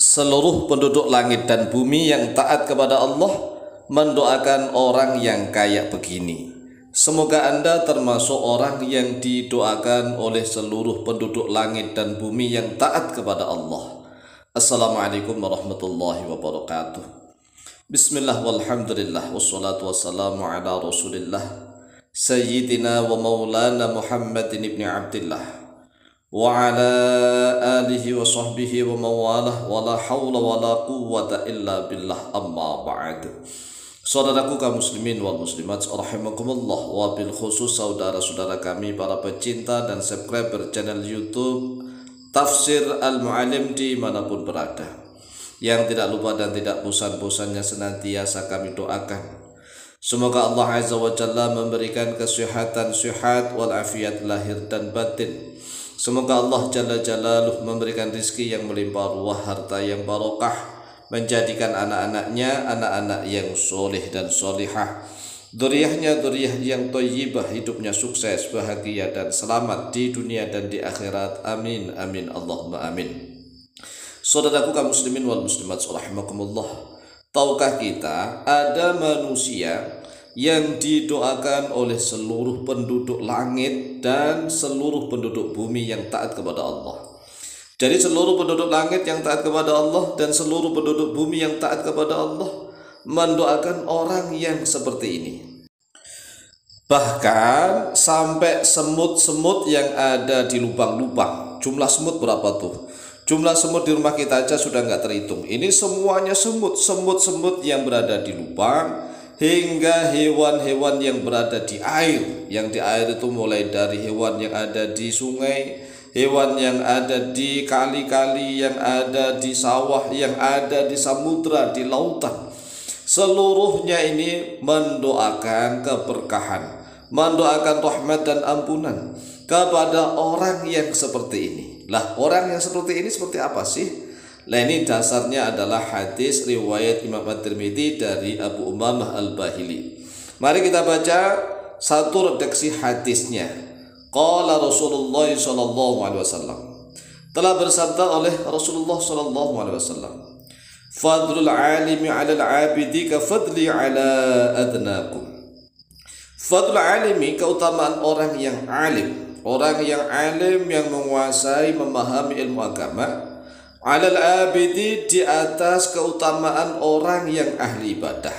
Seluruh penduduk langit dan bumi yang taat kepada Allah mendoakan orang yang kayak begini. Semoga Anda termasuk orang yang didoakan oleh seluruh penduduk langit dan bumi yang taat kepada Allah. Assalamualaikum warahmatullahi wabarakatuh. Bismillah walhamdulillah wassalatu wassalamu ala rasulillah Sayyidina wa maulana Muhammadin ibn Abdillah wa ala alihi wa sahbihi wa mawalah wa la hawla wa la quwwata illa billah, amma ba'd. Saudaraku kaum muslimin wal muslimat rahimakumullah, wa bil khusus saudara-saudara kami para pecinta dan subscriber channel YouTube Tafsir Al-Mu'alim dimanapun berada, yang tidak lupa dan tidak bosan-bosannya senantiasa kami doakan semoga Allah Azza wa Jalla memberikan kesehatan sehat walafiat lahir dan batin. Semoga Allah Jalla Jalaluh memberikan rizki yang melimpah ruah, harta yang barokah, menjadikan anak-anaknya anak-anak yang soleh dan solihah, dzurriyyahnya dzurriyyah yang thayyibah, hidupnya sukses, bahagia dan selamat di dunia dan di akhirat. Amin amin Allahumma amin. Saudaraku kaum muslimin wal muslimat rahimakumullah, tahukah kita ada manusia yang didoakan oleh seluruh penduduk langit dan seluruh penduduk bumi yang taat kepada Allah. Jadi seluruh penduduk langit yang taat kepada Allah dan seluruh penduduk bumi yang taat kepada Allah mendoakan orang yang seperti ini. Bahkan sampai semut-semut yang ada di lubang-lubang. Jumlah semut berapa tuh? Jumlah semut di rumah kita aja sudah nggak terhitung. Ini semuanya semut-semut yang berada di lubang, hingga hewan-hewan yang berada di air. Yang di air itu mulai dari hewan yang ada di sungai, hewan yang ada di kali-kali, yang ada di sawah, yang ada di samudra, di lautan. Seluruhnya ini mendoakan keberkahan, mendoakan rahmat dan ampunan kepada orang yang seperti ini. Lah, orang yang seperti ini seperti apa sih? Nah, ini dasarnya adalah hadis riwayat Imam At-Tirmidzi dari Abu Umamah Al-Bahili. Mari kita baca satu redaksi hadisnya. Qala Rasulullah sallallahu alaihi wasallam. Telah bersabda oleh Rasulullah sallallahu alaihi wasallam, "Fadlul 'alimi 'ala al-'abidi ka fadli 'ala adnakum." Fadlul 'alimi, keutamaan orang yang alim, orang yang alim yang menguasai memahami ilmu agama, alal abidi, di atas keutamaan orang yang ahli ibadah.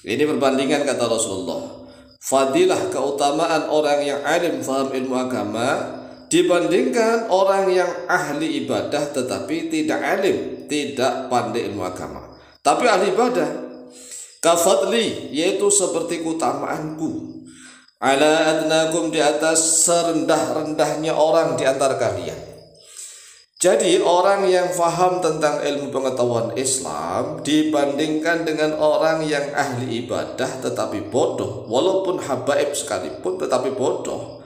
Ini perbandingan kata Rasulullah. Fadilah, keutamaan orang yang alim faham ilmu agama dibandingkan orang yang ahli ibadah tetapi tidak alim, tidak pandai ilmu agama, tapi ahli ibadah. Kafadli, yaitu seperti keutamaanku, ala adnakum, di atas serendah-rendahnya orang di antara kalian. Jadi orang yang faham tentang ilmu pengetahuan Islam dibandingkan dengan orang yang ahli ibadah tetapi bodoh, walaupun habaib sekalipun tetapi bodoh,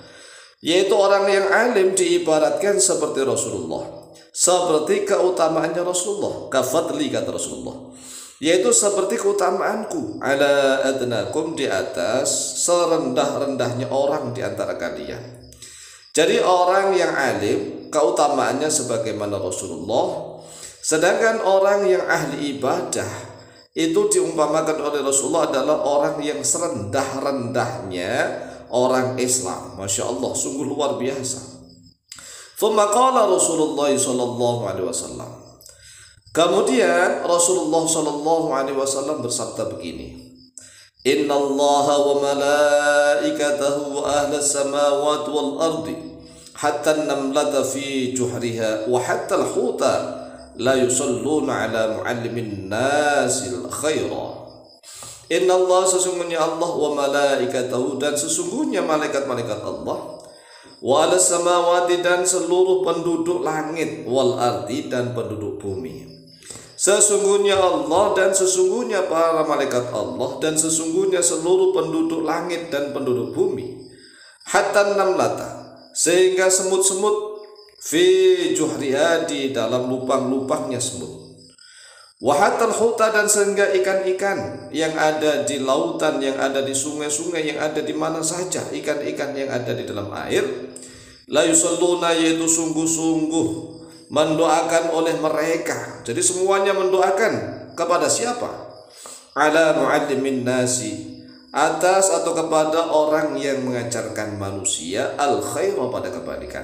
yaitu orang yang alim diibaratkan seperti Rasulullah, seperti keutamaannya Rasulullah. Kafadli, kata Rasulullah, yaitu seperti keutamaanku, ala adnakum, di atas serendah-rendahnya orang di antara kalian. Jadi orang yang alim keutamaannya sebagaimana Rasulullah, sedangkan orang yang ahli ibadah itu diumpamakan oleh Rasulullah adalah orang yang serendah-rendahnya orang Islam. Masya Allah, sungguh luar biasa. Thumma qala Rasulullah sallallahu alaihi wasallam. Kemudian Rasulullah sallallahu alaihi wasallam bersabda begini, Inna Allah wa malaikatahu wa ahla samawati wal ardi hatta namlata fi juhriha wa hatta al-huta la yusalluna ala muallimin nasil khaira. Inna Allah, sesungguhnya Allah, wa malaikatahu, dan sesungguhnya malaikat-malaikat Allah, wa ahla samawati, dan seluruh penduduk langit, wal ardi, dan penduduk bumi. Sesungguhnya Allah dan sesungguhnya para malaikat Allah dan sesungguhnya seluruh penduduk langit dan penduduk bumi, hatta namlata, sehingga semut-semut, fi juhriha, di dalam lubang-lubangnya semut, wa hatta huta, dan sehingga ikan-ikan yang ada di lautan, yang ada di sungai-sungai, yang ada di mana saja, ikan-ikan yang ada di dalam air, la yusalluna, yaitu sungguh-sungguh mendoakan oleh mereka. Jadi semuanya mendoakan kepada siapa? Ala muallimin nasi, atas atau kepada orang yang mengajarkan manusia al khair, pada kebaikan.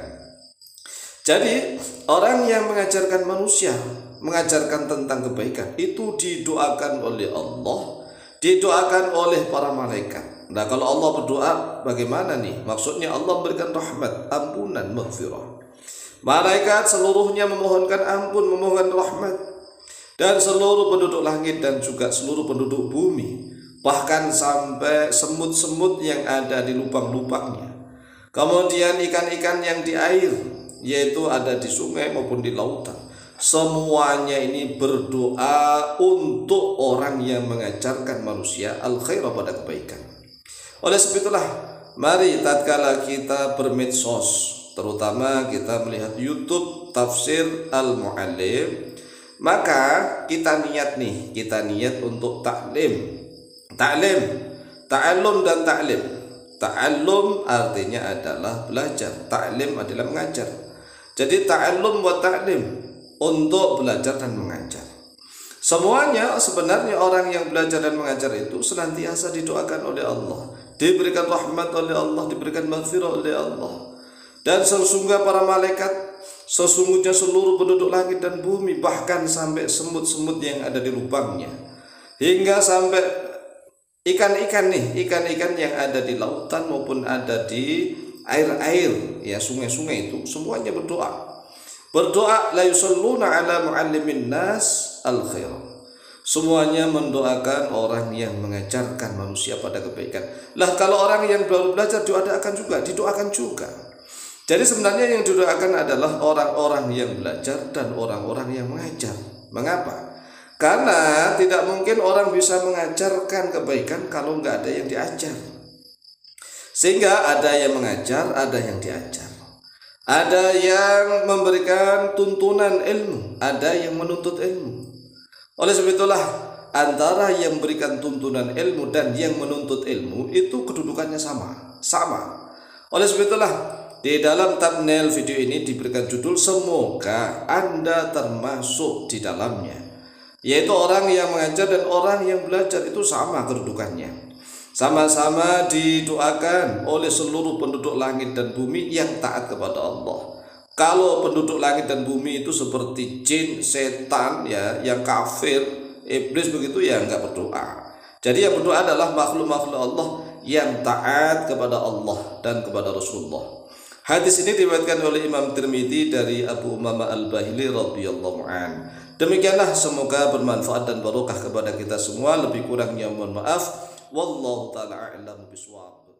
Jadi orang yang mengajarkan manusia, mengajarkan tentang kebaikan, itu didoakan oleh Allah, didoakan oleh para malaikat. Nah, kalau Allah berdoa bagaimana nih? Maksudnya Allah berikan rahmat, ampunan, maghfirah. Malaikat seluruhnya memohonkan ampun, memohon rahmat. Dan seluruh penduduk langit dan juga seluruh penduduk bumi, bahkan sampai semut-semut yang ada di lubang-lubangnya. Kemudian ikan-ikan yang di air, yaitu ada di sungai maupun di lautan, semuanya ini berdoa untuk orang yang mengajarkan manusia al khair, pada kebaikan. Oleh sebab itulah, mari tatkala kita bermedsos, terutama kita melihat YouTube Tafsir Al-Muallim, maka kita niat untuk ta'allum dan ta'lim. Ta'allum artinya adalah belajar, ta'lim adalah mengajar. Jadi ta'allum wa ta'lim, untuk belajar dan mengajar. Semuanya sebenarnya orang yang belajar dan mengajar itu senantiasa didoakan oleh Allah, diberikan rahmat oleh Allah, diberikan maghfirah oleh Allah. Dan sesungguhnya para malaikat, sesungguhnya seluruh penduduk langit dan bumi, bahkan sampai semut-semut yang ada di lubangnya, hingga sampai ikan-ikan yang ada di lautan maupun ada di air-air, ya sungai-sungai, itu semuanya berdoa. La yusalluna ala muallimin nas al khair. Semuanya mendoakan orang yang mengajarkan manusia pada kebaikan. Lah kalau orang yang baru belajar didoakan juga. Jadi sebenarnya yang didoakan adalah orang-orang yang belajar dan orang-orang yang mengajar. Mengapa? Karena tidak mungkin orang bisa mengajarkan kebaikan kalau nggak ada yang diajar. Sehingga ada yang mengajar, ada yang diajar. Ada yang memberikan tuntunan ilmu, ada yang menuntut ilmu. Oleh sebab itulah, antara yang memberikan tuntunan ilmu dan yang menuntut ilmu itu kedudukannya sama. Oleh sebab itulah, di dalam thumbnail video ini diberikan judul semoga Anda termasuk di dalamnya, yaitu orang yang mengajar dan orang yang belajar itu sama kedudukannya. Sama-sama didoakan oleh seluruh penduduk langit dan bumi yang taat kepada Allah. Kalau penduduk langit dan bumi itu seperti jin, setan, ya, yang kafir, iblis begitu, ya enggak berdoa. Jadi yang berdoa adalah makhluk-makhluk Allah yang taat kepada Allah dan kepada Rasulullah. Hadis ini diriwayatkan oleh Imam Tirmidzi dari Abu Umamah Al-Bahili radhiyallahu an. Demikianlah, semoga bermanfaat dan barokah kepada kita semua. Lebih kurangnya mohon maaf. Wallahu ta'ala a'lam bishawab.